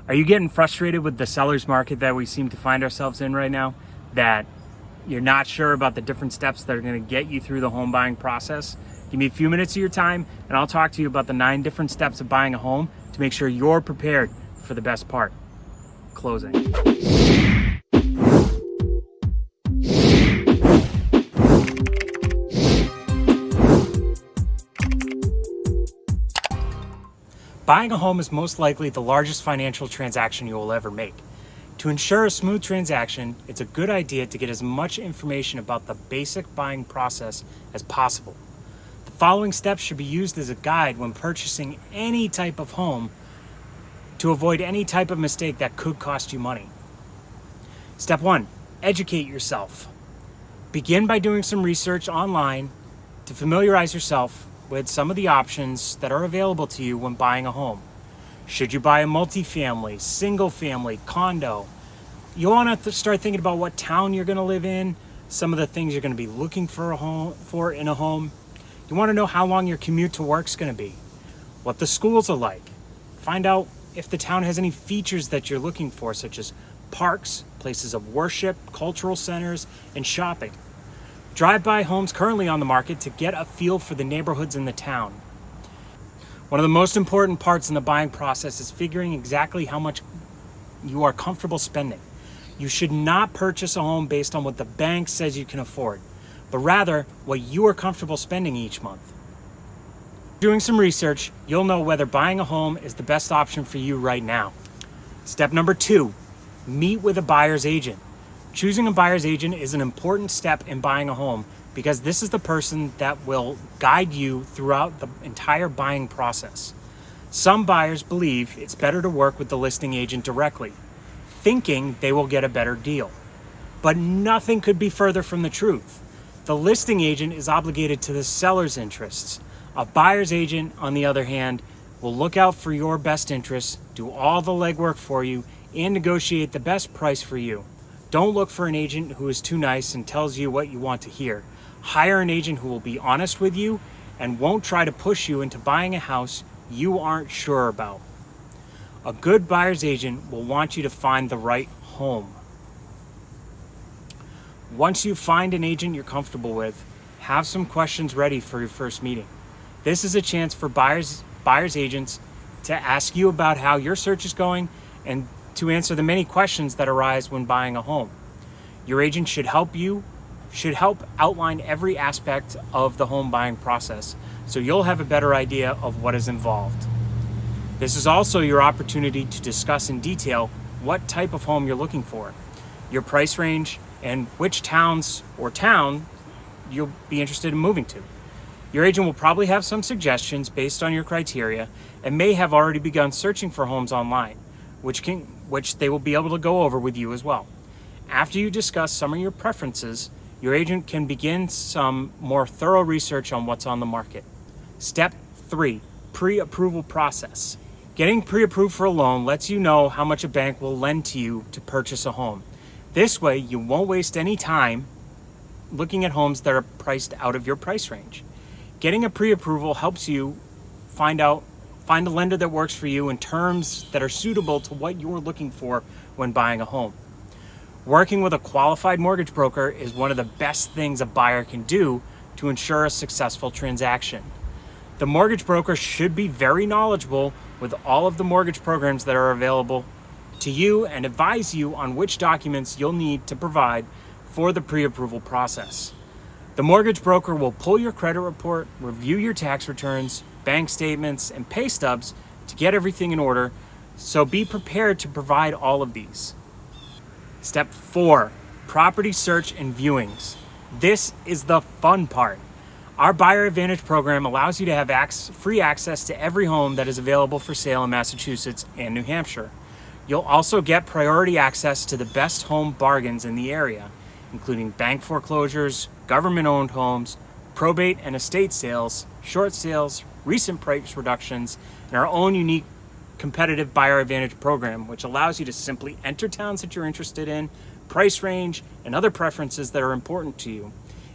Are you getting frustrated with the seller's market that we seem to find ourselves in right now? That you're not sure about the different steps that are going to get you through the home buying process? Give me a few minutes of your time and I'll talk to you about the 9 different steps of buying a home to make sure you're prepared for the best part, closing. Buying a home is most likely the largest financial transaction you will ever make. To ensure a smooth transaction, it's a good idea to get as much information about the basic buying process as possible. The following steps should be used as a guide when purchasing any type of home to avoid any type of mistake that could cost you money. Step 1, educate yourself. Begin by doing some research online to familiarize yourself with some of the options that are available to you when buying a home. Should you buy a multifamily, single family, condo? You want to start thinking about what town you're going to live in, some of the things you're going to be looking for in a home. You want to know how long your commute to work is going to be, what the schools are like. Find out if the town has any features that you're looking for, such as parks, places of worship, cultural centers, and shopping. Drive by homes currently on the market to get a feel for the neighborhoods in the town. One of the most important parts in the buying process is figuring exactly how much you are comfortable spending. You should not purchase a home based on what the bank says you can afford, but rather what you are comfortable spending each month. Doing some research, you'll know whether buying a home is the best option for you right now. Step number 2, meet with a buyer's agent. Choosing a buyer's agent is an important step in buying a home because this is the person that will guide you throughout the entire buying process. Some buyers believe it's better to work with the listing agent directly, thinking they will get a better deal. But nothing could be further from the truth. The listing agent is obligated to the seller's interests. A buyer's agent, on the other hand, will look out for your best interests, do all the legwork for you, and negotiate the best price for you. Don't look for an agent who is too nice and tells you what you want to hear. Hire an agent who will be honest with you and won't try to push you into buying a house you aren't sure about. A good buyer's agent will want you to find the right home. Once you find an agent you're comfortable with, have some questions ready for your first meeting. This is a chance for buyer's agents to ask you about how your search is going and to answer the many questions that arise when buying a home. Your agent should help outline every aspect of the home buying process so you'll have a better idea of what is involved. This is also your opportunity to discuss in detail what type of home you're looking for, your price range, and which towns or town you'll be interested in moving to. Your agent will probably have some suggestions based on your criteria and may have already begun searching for homes online, which they will be able to go over with you as well. After you discuss some of your preferences, your agent can begin some more thorough research on what's on the market. Step 3, pre-approval process. Getting pre-approved for a loan lets you know how much a bank will lend to you to purchase a home. This way, you won't waste any time looking at homes that are priced out of your price range. Getting a pre-approval helps you find a lender that works for you in terms that are suitable to what you're looking for when buying a home. Working with a qualified mortgage broker is one of the best things a buyer can do to ensure a successful transaction. The mortgage broker should be very knowledgeable with all of the mortgage programs that are available to you and advise you on which documents you'll need to provide for the pre-approval process. The mortgage broker will pull your credit report, review your tax returns, bank statements, and pay stubs to get everything in order, so be prepared to provide all of these. Step 4, property search and viewings. This is the fun part. Our Buyer Advantage program allows you to have free access to every home that is available for sale in Massachusetts and New Hampshire. You'll also get priority access to the best home bargains in the area, including bank foreclosures, government-owned homes, probate and estate sales, short sales, recent price reductions, and our own unique competitive Buyer Advantage program, which allows you to simply enter towns that you're interested in, price range, and other preferences that are important to you.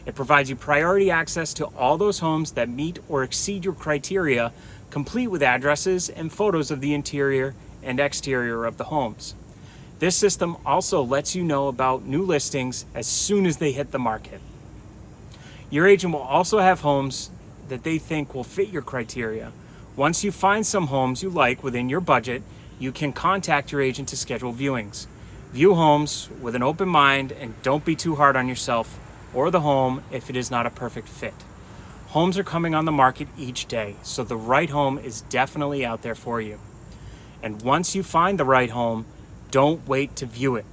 It provides you priority access to all those homes that meet or exceed your criteria, complete with addresses and photos of the interior and exterior of the homes. This system also lets you know about new listings as soon as they hit the market. Your agent will also have homes that they think will fit your criteria. Once you find some homes you like within your budget, you can contact your agent to schedule viewings. View homes with an open mind and don't be too hard on yourself or the home if it is not a perfect fit. Homes are coming on the market each day, so the right home is definitely out there for you. And once you find the right home, don't wait to view it.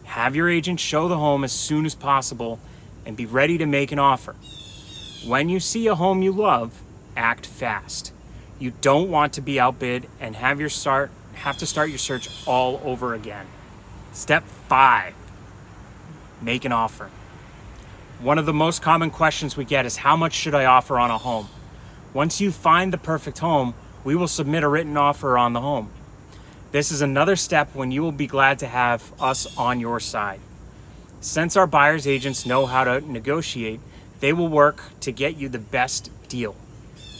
Have your agent show the home as soon as possible and be ready to make an offer. When you see a home you love, act fast. You don't want to be outbid and have to start your search all over again. Step 5, make an offer. One of the most common questions we get is, how much should I offer on a home? Once you find the perfect home, we will submit a written offer on the home. This is another step when you will be glad to have us on your side. Since our buyer's agents know how to negotiate, they will work to get you the best deal.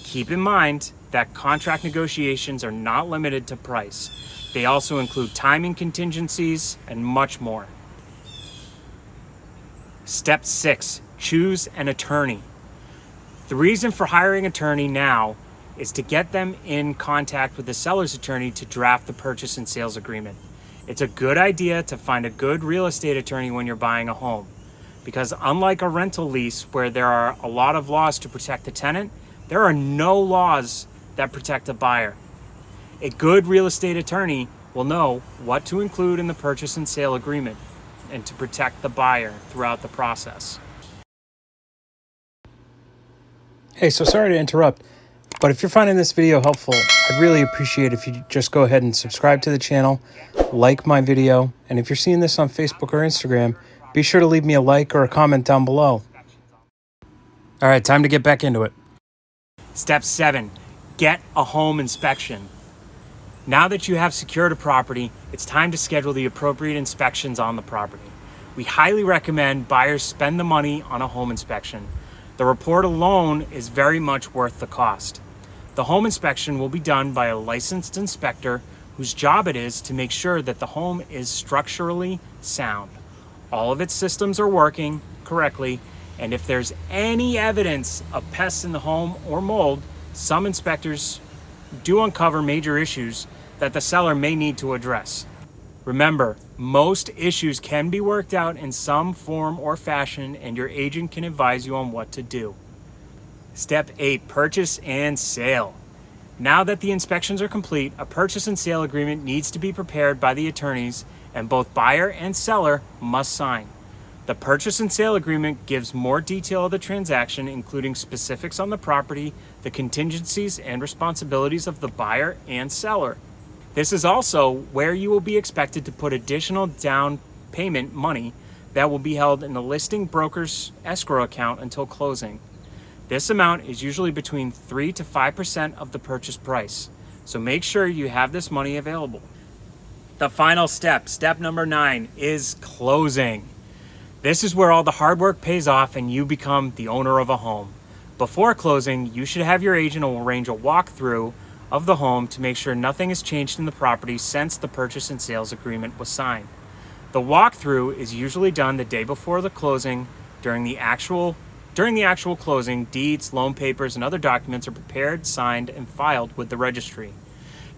Keep in mind that contract negotiations are not limited to price. They also include timing contingencies and much more. Step 6, choose an attorney. The reason for hiring an attorney now is to get them in contact with the seller's attorney to draft the purchase and sales agreement. It's a good idea to find a good real estate attorney when you're buying a home, because unlike a rental lease where there are a lot of laws to protect the tenant, there are no laws that protect a buyer. A good real estate attorney will know what to include in the purchase and sale agreement and to protect the buyer throughout the process. Hey, so sorry to interrupt, but if you're finding this video helpful, I'd really appreciate if you just go ahead and subscribe to the channel, like my video, and if you're seeing this on Facebook or Instagram, be sure to leave me a like or a comment down below. All right, time to get back into it. Step 7, get a home inspection. Now that you have secured a property, it's time to schedule the appropriate inspections on the property. We highly recommend buyers spend the money on a home inspection. The report alone is very much worth the cost. The home inspection will be done by a licensed inspector whose job it is to make sure that the home is structurally sound. All of its systems are working correctly, and if there's any evidence of pests in the home or mold, some inspectors do uncover major issues that the seller may need to address. Remember, most issues can be worked out in some form or fashion, and your agent can advise you on what to do. Step 8, purchase and sale. Now that the inspections are complete, a purchase and sale agreement needs to be prepared by the attorneys, and both buyer and seller must sign. The purchase and sale agreement gives more detail of the transaction, including specifics on the property, the contingencies and responsibilities of the buyer and seller. This is also where you will be expected to put additional down payment money that will be held in the listing broker's escrow account until closing. This amount is usually between 3 to 5% of the purchase price, so make sure you have this money available. The final step, step number 9, is closing. This is where all the hard work pays off and you become the owner of a home. Before closing, you should have your agent arrange a walkthrough of the home to make sure nothing has changed in the property since the purchase and sales agreement was signed. The walkthrough is usually done the day before the closing. During the actual closing, deeds, loan papers, and other documents are prepared, signed, and filed with the registry.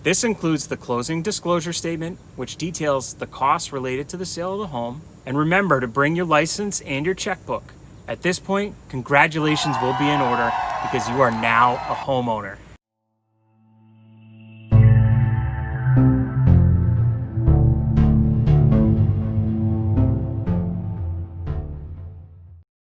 This includes the closing disclosure statement, which details the costs related to the sale of the home. And remember to bring your license and your checkbook. At this point, congratulations will be in order because you are now a homeowner.